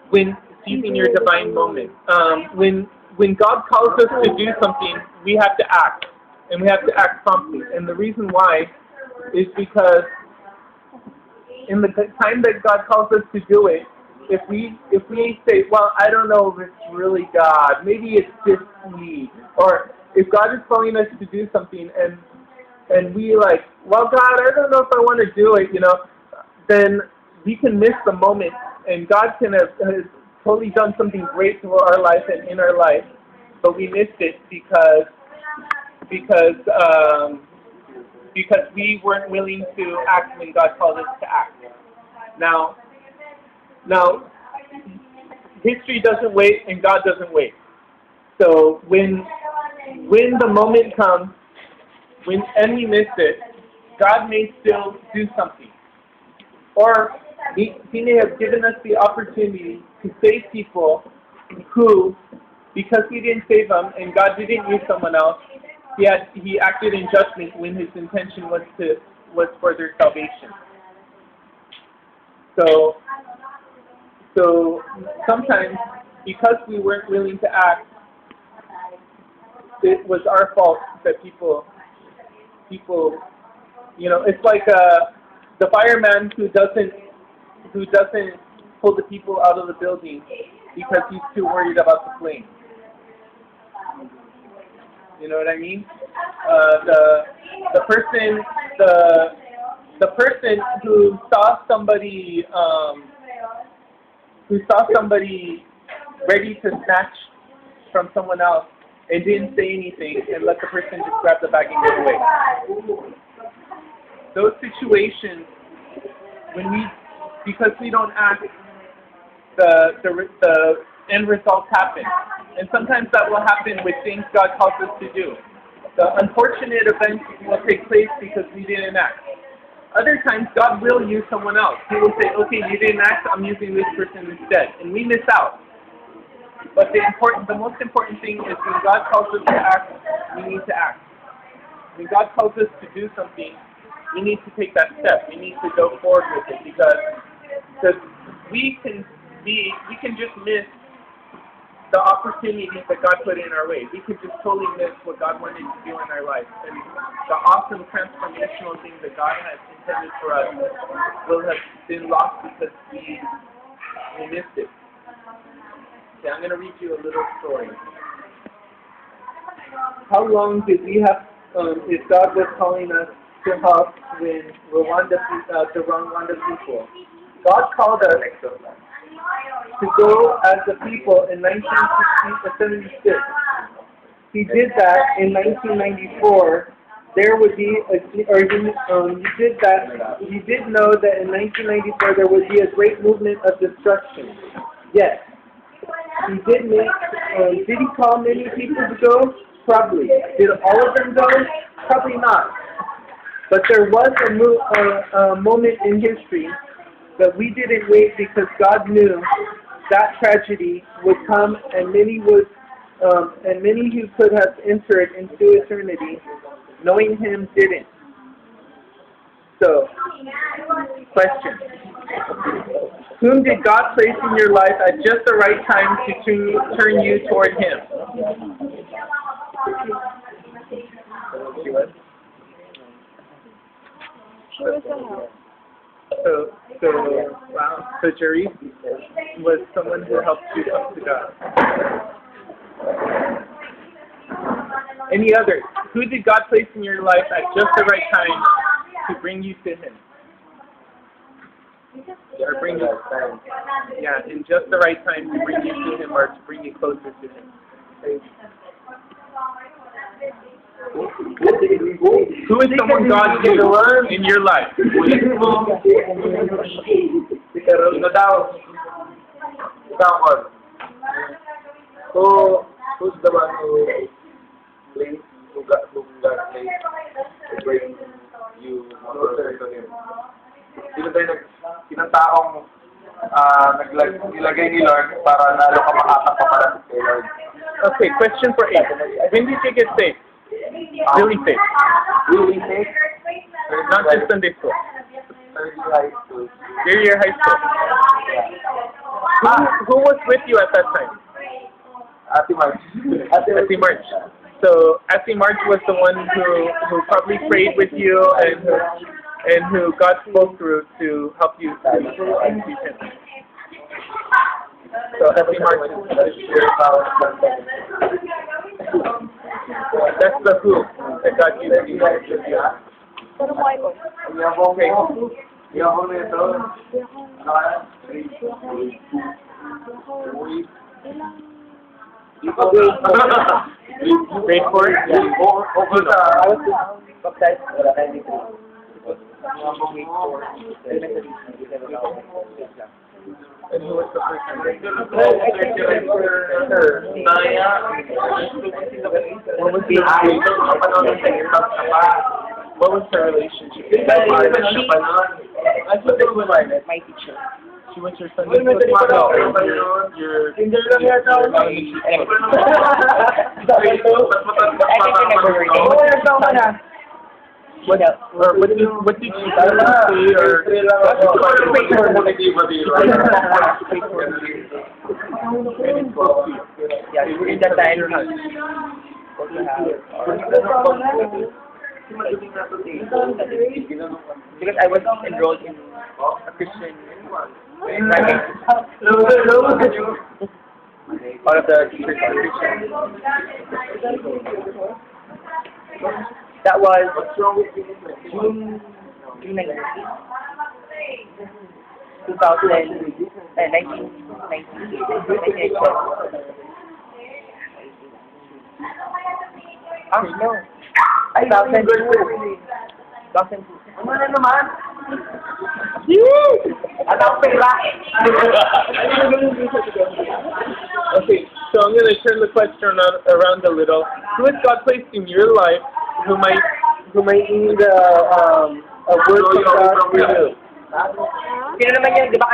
when seizing your divine moment. When God calls us to do something, we have to act, and we have to act promptly. And the reason why is because in the time that God calls us to do it, if we say, well, I don't know if it's really God, maybe it's just me, or if God is calling us to do something and we like, well, God, I don't know if I want to do it, then we can miss the moment, and God can have totally done something great through our life and in our life, but we missed it because we weren't willing to act when God called us to act. Now, history doesn't wait and God doesn't wait. So when the moment comes, and we miss it, God may still do something. Or He may have given us the opportunity to save people who, because He didn't save them and God didn't use someone else, He acted in judgment when His intention was for their salvation. So sometimes, because we weren't willing to act, it was our fault that people, it's like the fireman who doesn't pull the people out of the building because he's too worried about the flame. You know what I mean? The person who saw somebody ready to snatch from someone else and didn't say anything and let the person just grab the bag and get away. Those situations, because we don't act, the end results happen. And sometimes that will happen with things God calls us to do. The unfortunate events will take place because we didn't act. Other times, God will use someone else. He will say, okay, you didn't act, I'm using this person instead. And we miss out. But the most important thing is when God calls us to act, we need to act. When God calls us to do something, we need to take that step. We need to go forward with it because we can just miss the opportunities that God put in our way. We could just totally miss what God wanted to do in our life. And the awesome transformational things that God has intended for us will have been lost because we missed it. Okay, I'm going to read you a little story. How long did we have, if God was calling us to help when the Rwanda people? God called us to go as a people in 1976. He did that in 1994. There would be you did know that in 1994 there would be a great movement of destruction. Yes. He did did he call many people to go? Probably. Did all of them go? Probably not. But there was a moment in history that we didn't wait because God knew that tragedy would come, and many who could have entered into eternity, knowing Him, didn't. So, question: whom did God place in your life at just the right time to turn you toward Him? So Jerry was someone who helped you come to God. Any others? Who did God place in your life at just the right time to bring you to Him? Or bring you, in just the right time to bring you to Him or to bring you closer to Him. Who is someone God used in your life? Who's the one who God placed to bring you closer to Him? Sino tayo nilagay ni Lord para lalo ka makakapapalapit kay Lord? Okay, question for 8. When did you get saved? Really saved? Really saved? Not just Sunday school. Third year high school. Third year high school. Yeah. Who was with you at that time? Ate March. Ate March. So Ate March was the one who probably prayed with you and who God spoke through to help you to execute him. So Ate March that's the who that God used you. Okay. Yung nito, Grade 4? Yeah. I was baptized wala kayo dito. And who was the person? What was her relationship? My teacher. She was your Sunday school teacher. Your what did you say Yeah, during that time, because I was enrolled in a Christian all of the teachers are Christian. That was June 19, 1998. Oh, no. 2002. 2002. Ano na naman? Anong pera? Okay, so I'm going to turn the question around a little. Who has God placed in your life who might need a word from God for you? Sino naman yun, di ba